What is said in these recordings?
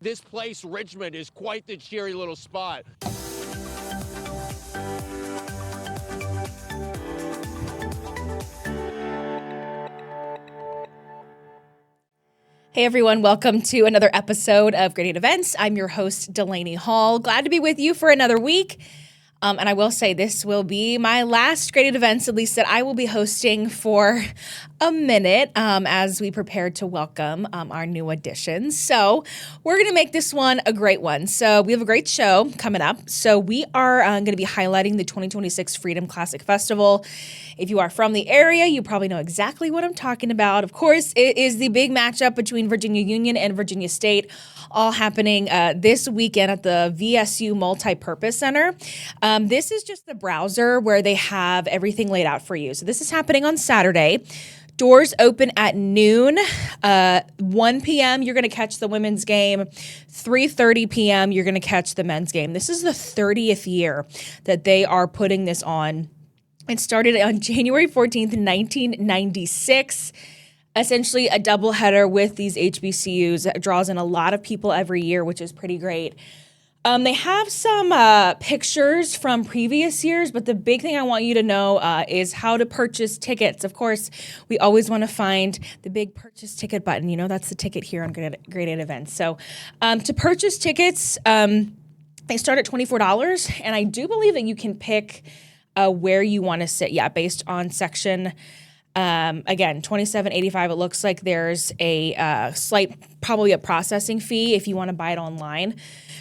This place, Richmond, is quite the cheery little spot. Hey everyone, welcome to another episode of Great Events. I'm your host, Delaney Hall. Glad to be with you for another week. And I will say this will be my last Great Events, at least that I will be hosting for a minute as we prepare to welcome our new additions. So we're going to make this one a great one. So we have a great show coming up. So we are going to be highlighting the 2026 Freedom Classic Festival. If you are from the area, you probably know exactly what I'm talking about. Of course, it is the big matchup between Virginia Union and Virginia State, all happening this weekend at the VSU Multipurpose Center. This is just the browser where they have everything laid out for you. So this is happening on Saturday. Doors open at noon. 1 p.m., you're going to catch the women's game. 3:30 p.m., you're going to catch the men's game. This is the 30th year that they are putting this on. It started on January 14th, 1996. Essentially a doubleheader with these HBCUs that draws in a lot of people every year, which is pretty great. They have some pictures from previous years, but the big thing I want you to know is how to purchase tickets. Of course, we always want to find the big purchase ticket button. You know, that's the ticket here on Great Events. So to purchase tickets, they start at $24, and I do believe that you can pick where you want to sit. Yeah, based on section. Again, $27.85. It looks like there's a slight, probably a processing fee if you want to buy it online.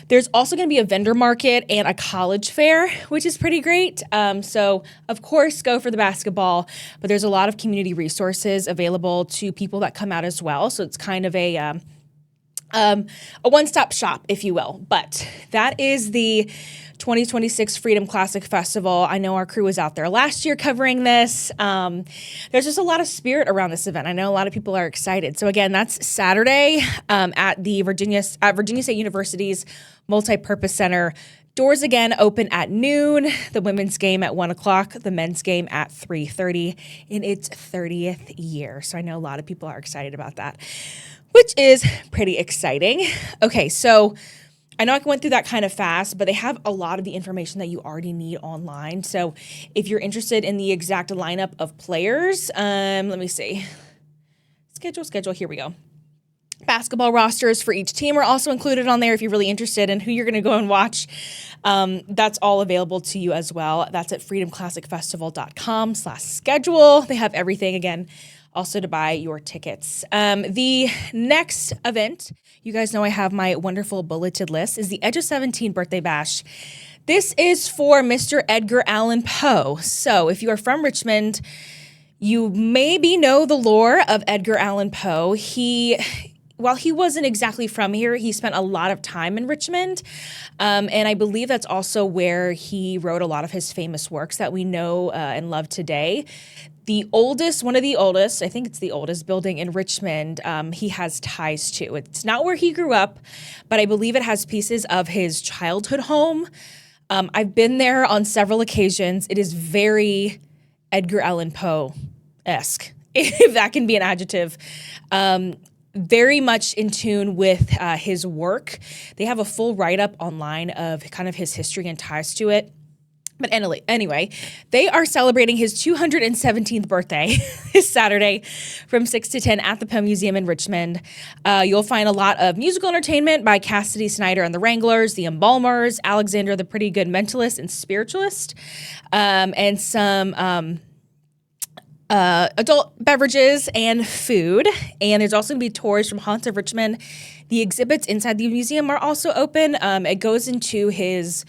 There's also going to be a vendor market and a college fair, which is pretty great. So, of course, go for the basketball, but there's a lot of community resources available to people that come out as well. So it's kind of a one-stop shop, if you will. But that is the 2026 Freedom Classic Festival. I know our crew was out there last year covering this. There's just a lot of spirit around this event. I know a lot of people are excited. So again, that's Saturday at Virginia State University's Multipurpose Center. Doors again open at noon. The women's game at 1 o'clock. The men's game at 3:30 in its 30th year. So I know a lot of people are excited about that, which is pretty exciting. Okay, so I know I went through that kind of fast, but they have a lot of the information that you already need online. So if you're interested in the exact lineup of players, let me see. Schedule, here we go. Basketball rosters for each team are also included on there if you're really interested in who you're going to go and watch. That's all available to you as well. That's at freedomclassicfestival.com/schedule. They have everything, again, also to buy your tickets. The next event, you guys know I have my wonderful bulleted list, is the Edge of 17 Birthday Bash. This is for Mr. Edgar Allan Poe. So if you are from Richmond, you maybe know the lore of Edgar Allan Poe. While he wasn't exactly from here, he spent a lot of time in Richmond. And I believe that's also where he wrote a lot of his famous works that we know and love today. One of the oldest, I think it's the oldest building in Richmond, he has ties to. It's not where he grew up, but I believe it has pieces of his childhood home. I've been there on several occasions. It is very Edgar Allan Poe-esque, if that can be an adjective. Very much in tune with his work. They have a full write-up online of kind of his history and ties to it. But anyway, they are celebrating his 217th birthday this Saturday from 6 to 10 at the Poe Museum in Richmond. You'll find a lot of musical entertainment by Cassidy Snyder and the Wranglers, the Embalmers, Alexander the Pretty Good Mentalist and Spiritualist, and some adult beverages and food. And there's also going to be tours from Haunts of Richmond. The exhibits inside the museum are also open. It goes into his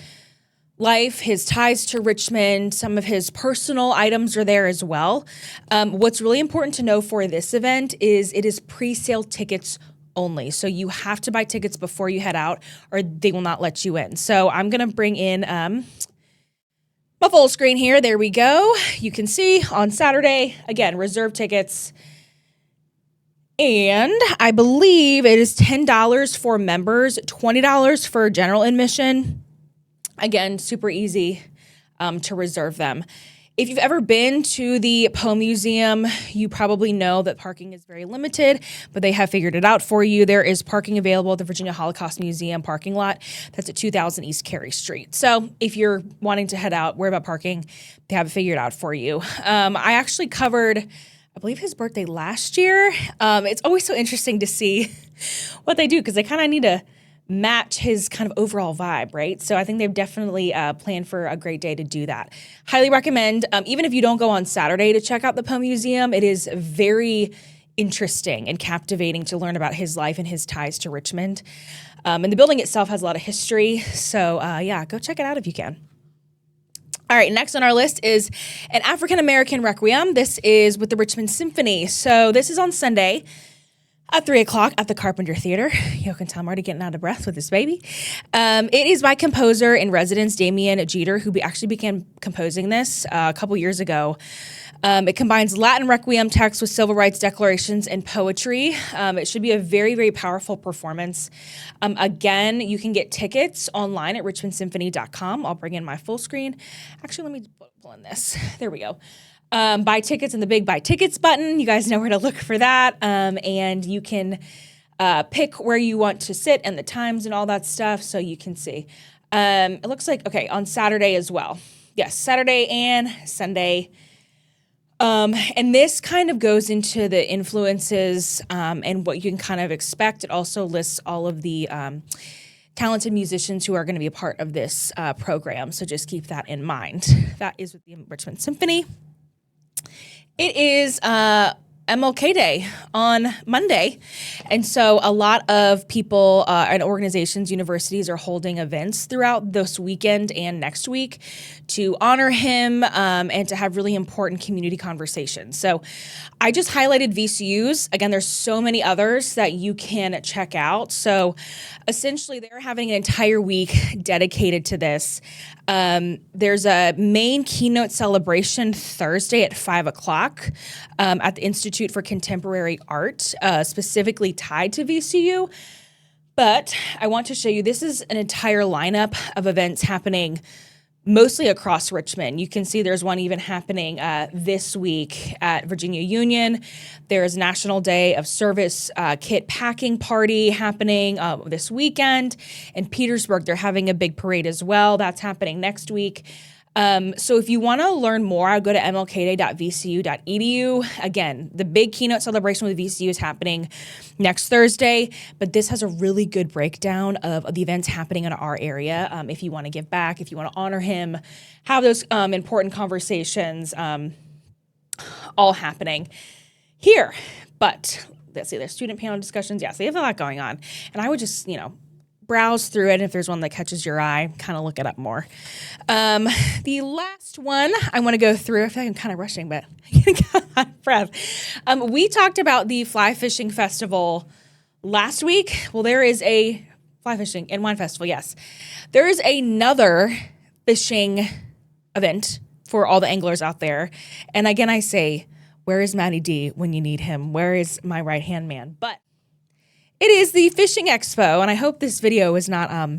life, his ties to Richmond, some of his personal items are there as well. What's really important to know for this event is it is pre-sale tickets only. So you have to buy tickets before you head out or they will not let you in. So I'm going to bring in my full screen here. There we go. You can see on Saturday, again, reserve tickets. And I believe it is $10 for members, $20 for general admission. Again, super easy to reserve them. If you've ever been to the Poe Museum, you probably know that parking is very limited, but they have figured it out for you. There is parking available at the Virginia Holocaust Museum parking lot. That's at 2000 East Carey Street. So if you're wanting to head out, worry about parking, they have it figured out for you. I actually covered, I believe, his birthday last year. It's always so interesting to see what they do because they kind of need to match his kind of overall vibe, right? So I think they've definitely planned for a great day to do that. Highly recommend, even if you don't go on Saturday to check out the Poe Museum, it is very interesting and captivating to learn about his life and his ties to Richmond. And the building itself has a lot of history. So yeah, go check it out if you can. All right, next on our list is an African-American Requiem. This is with the Richmond Symphony. So this is on Sunday at 3 o'clock at the Carpenter Theater. You can tell I'm already getting out of breath with this baby. It is by composer in residence Damian Jeter, who actually began composing this a couple years ago. It combines Latin Requiem text with civil rights declarations and poetry. It should be a very, very powerful performance. Again, you can get tickets online at richmondsymphony.com. I'll bring in my full screen. Actually, let me pull in this. There we go. Buy tickets and the big buy tickets button. You guys know where to look for that. And you can pick where you want to sit and the times and all that stuff so you can see. It looks like, okay, on Saturday as well. Yes, Saturday and Sunday. And this kind of goes into the influences and what you can kind of expect. It also lists all of the talented musicians who are going to be a part of this program. So just keep that in mind. That is with the Richmond Symphony. It is MLK Day on Monday. And so a lot of people and organizations, universities are holding events throughout this weekend and next week to honor him and to have really important community conversations. So I just highlighted VCUs. Again, there's so many others that you can check out. So essentially, they're having an entire week dedicated to this. There's a main keynote celebration Thursday at 5 o'clock at the Institute for Contemporary Art, specifically tied to VCU. But I want to show you, this is an entire lineup of events happening mostly across Richmond. You can see there's one even happening this week at Virginia Union. There's National Day of Service kit packing party happening this weekend. In Petersburg, they're having a big parade as well. That's happening next week. So if you want to learn more, I'll go to mlkday.vcu.edu. Again, the big keynote celebration with VCU is happening next Thursday, but this has a really good breakdown of the events happening in our area. If you want to give back, if you want to honor him, have those important conversations all happening here. But let's see, there's student panel discussions. Yeah, so they have a lot going on. And I would just, browse through it. If there's one that catches your eye, kind of look it up more. The last one I want to go through, I feel like I'm kind of rushing, but I'm getting out of breath. We talked about the Fly Fishing Festival last week. Well, there is a Fly Fishing and Wine Festival, yes. There is another fishing event for all the anglers out there. And again, I say, where is Matty D when you need him? Where is my right-hand man? But it is the Fishing Expo, and I hope this video is not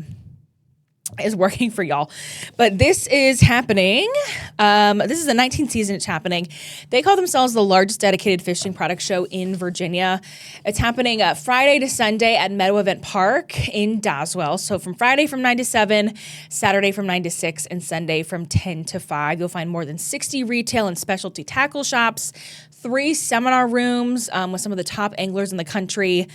is working for y'all. But this is happening. This is the 19th season it's happening. They call themselves the largest dedicated fishing product show in Virginia. It's happening Friday to Sunday at Meadow Event Park in Doswell. So from Friday from 9 to 7, Saturday from 9 to 6, and Sunday from 10 to 5. You'll find more than 60 retail and specialty tackle shops, 3 seminar rooms with some of the top anglers in the country.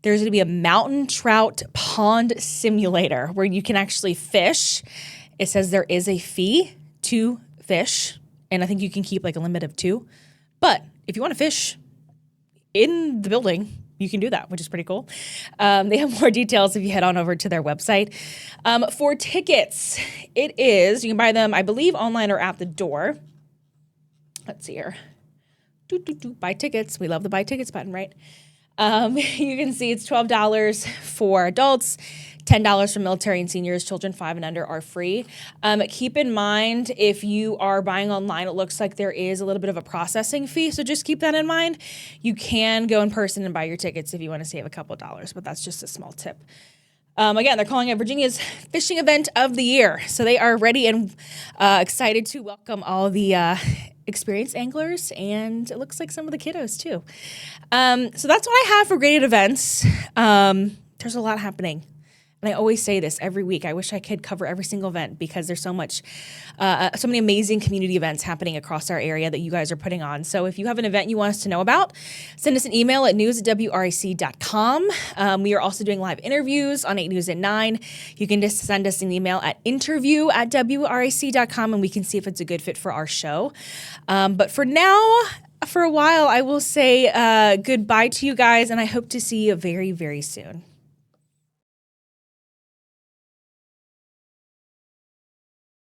There's going to be a mountain trout pond simulator where you can actually fish. It says there is a fee to fish, and I think you can keep like a limit of 2. But if you want to fish in the building, you can do that, which is pretty cool. They have more details if you head on over to their website. For tickets, you can buy them, I believe, online or at the door. Let's see here. Buy tickets. We love the buy tickets button, right? You can see it's $12 for adults, $10 for military and seniors. Children 5 and under are free. Keep in mind, if you are buying online, it looks like there is a little bit of a processing fee, so just keep that in mind. You can go in person and buy your tickets if you want to save a couple of dollars, but that's just a small tip. Again, they're calling it Virginia's fishing event of the year. So they are ready and excited to welcome all the experienced anglers, and it looks like some of the kiddos too. So that's what I have for graded events. There's a lot happening. And I always say this every week. I wish I could cover every single event because there's so many amazing community events happening across our area that you guys are putting on. So if you have an event you want us to know about, send us an email at news@wrc.com. We are also doing live interviews on 8 News at 9. You can just send us an email at interview@wrc.com and we can see if it's a good fit for our show. But for now, for a while, I will say goodbye to you guys, and I hope to see you very, very soon.